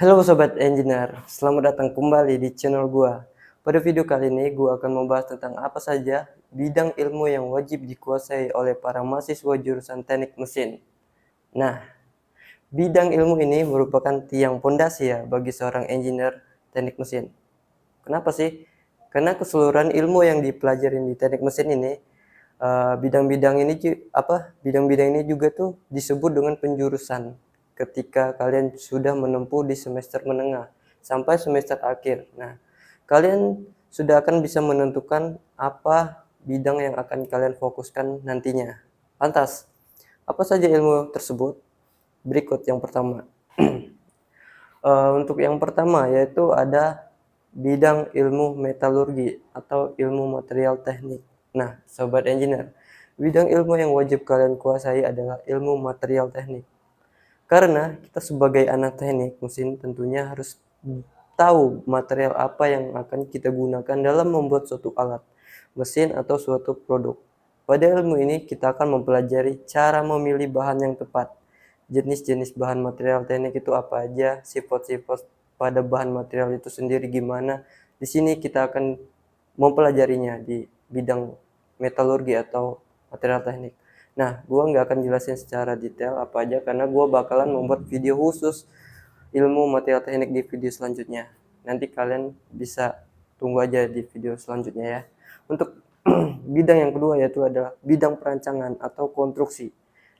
Halo Sobat Engineer, selamat datang kembali di channel gua. Pada video kali ini gua akan membahas tentang apa saja bidang ilmu yang wajib dikuasai oleh para mahasiswa jurusan teknik mesin. Nah, bidang ilmu ini merupakan tiang pondasi ya bagi seorang engineer teknik mesin. Kenapa sih? Karena keseluruhan ilmu yang dipelajari di teknik mesin ini bidang-bidang ini juga tuh disebut dengan penjurusan ketika kalian sudah menempuh di semester menengah sampai semester akhir. Nah, kalian sudah akan bisa menentukan apa bidang yang akan kalian fokuskan nantinya. Lantas, apa saja ilmu tersebut? Berikut yang pertama. Untuk yang pertama yaitu ada bidang ilmu metalurgi atau ilmu material teknik. Nah, sobat engineer, bidang ilmu yang wajib kalian kuasai adalah ilmu material teknik. Karena kita sebagai anak teknik mesin tentunya harus tahu material apa yang akan kita gunakan dalam membuat suatu alat, mesin atau suatu produk. Pada ilmu ini kita akan mempelajari cara memilih bahan yang tepat, jenis-jenis bahan material teknik itu apa aja, sifat-sifat pada bahan material itu sendiri gimana. Di sini kita akan mempelajarinya di bidang metalurgi atau material teknik. Nah, gua nggak akan jelasin secara detail apa aja karena gua bakalan membuat video khusus ilmu material teknik di video selanjutnya. Nanti kalian bisa tunggu aja di video selanjutnya ya. Untuk bidang yang kedua yaitu adalah bidang perancangan atau konstruksi.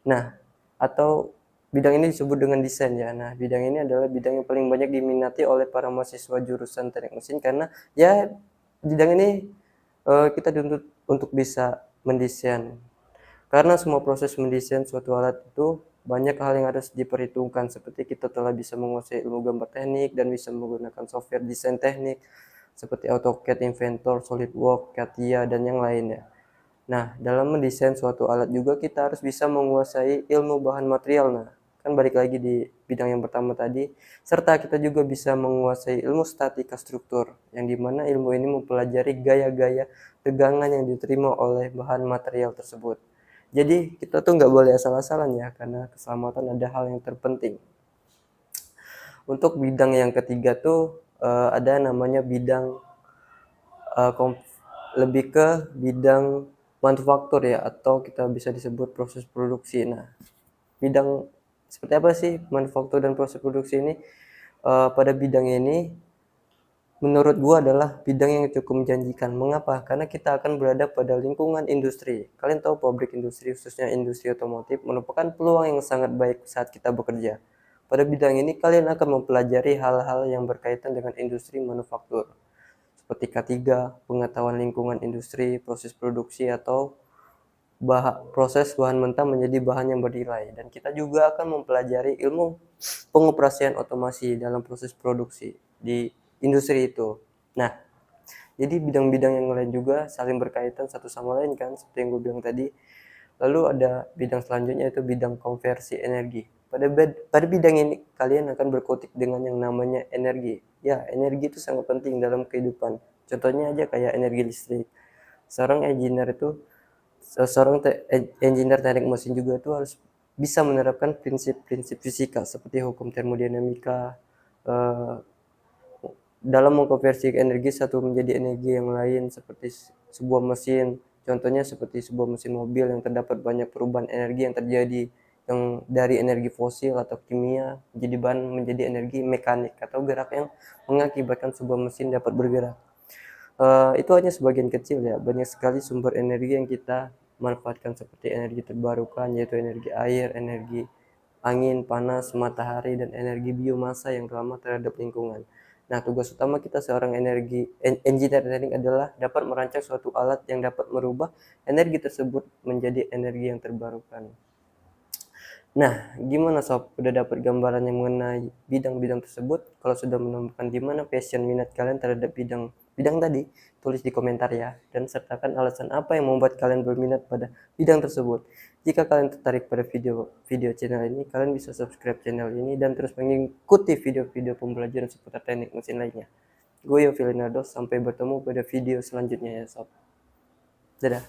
Nah, atau bidang ini disebut dengan desain ya. Nah, bidang ini adalah bidang yang paling banyak diminati oleh para mahasiswa jurusan teknik mesin karena ya bidang ini kita dituntut untuk bisa mendesain. Karena semua proses mendesain suatu alat itu banyak hal yang harus diperhitungkan seperti kita telah bisa menguasai ilmu gambar teknik dan bisa menggunakan software desain teknik seperti AutoCAD, Inventor, SolidWorks, CATIA, dan yang lainnya. Nah, dalam mendesain suatu alat juga kita harus bisa menguasai ilmu bahan material. Nah, kan balik lagi di bidang yang pertama tadi, serta kita juga bisa menguasai ilmu statika struktur, yang dimana ilmu ini mempelajari gaya-gaya tegangan yang diterima oleh bahan material tersebut. Jadi kita tuh nggak boleh asal-asalan ya, karena keselamatan ada hal yang terpenting. Untuk bidang yang ketiga tuh ada namanya bidang lebih ke bidang manufaktur ya, atau kita bisa disebut proses produksi. Nah, bidang seperti apa sih manufaktur dan proses produksi ini? Pada bidang ini menurut gua adalah bidang yang cukup menjanjikan. Mengapa? Karena kita akan berada pada lingkungan industri. Kalian tahu pabrik industri, khususnya industri otomotif, merupakan peluang yang sangat baik saat kita bekerja. Pada bidang ini kalian akan mempelajari hal-hal yang berkaitan dengan industri manufaktur, seperti K3, pengetahuan lingkungan industri, proses produksi atau proses bahan mentah menjadi bahan yang bernilai. Dan kita juga akan mempelajari ilmu pengoperasian otomasi dalam proses produksi di industri itu. Nah, jadi bidang-bidang yang lain juga saling berkaitan satu sama lain kan, seperti yang gue bilang tadi. Lalu ada bidang selanjutnya yaitu bidang konversi energi. Pada bidang ini kalian akan berkutik dengan yang namanya energi. Ya, energi itu sangat penting dalam kehidupan. Contohnya aja kayak energi listrik. Seorang engineer itu seorang engineer teknik mesin juga itu harus bisa menerapkan prinsip-prinsip fisika seperti hukum termodinamika dalam mengkonversi energi satu menjadi energi yang lain seperti sebuah mesin. Contohnya seperti sebuah mesin mobil yang terdapat banyak perubahan energi yang terjadi yang dari energi fosil atau kimia menjadi energi mekanik atau gerak yang mengakibatkan sebuah mesin dapat bergerak. Itu hanya sebagian kecil ya, banyak sekali sumber energi yang kita manfaatkan seperti energi terbarukan yaitu energi air, energi angin, panas, matahari, dan energi biomasa yang ramah terhadap lingkungan. Nah, tugas utama kita seorang engineer teknik adalah dapat merancang suatu alat yang dapat merubah energi tersebut menjadi energi yang terbarukan. Nah, gimana sob? Udah dapat gambarannya mengenai bidang-bidang tersebut? Kalau sudah menemukan di mana passion minat kalian terhadap bidang tadi, tulis di komentar ya. Dan sertakan alasan apa yang membuat kalian berminat pada bidang tersebut. Jika kalian tertarik pada video channel ini, kalian bisa subscribe channel ini dan terus mengikuti video-video pembelajaran seputar teknik mesin lainnya. Gue Yofi Leonardo, sampai bertemu pada video selanjutnya ya sob. Dadah.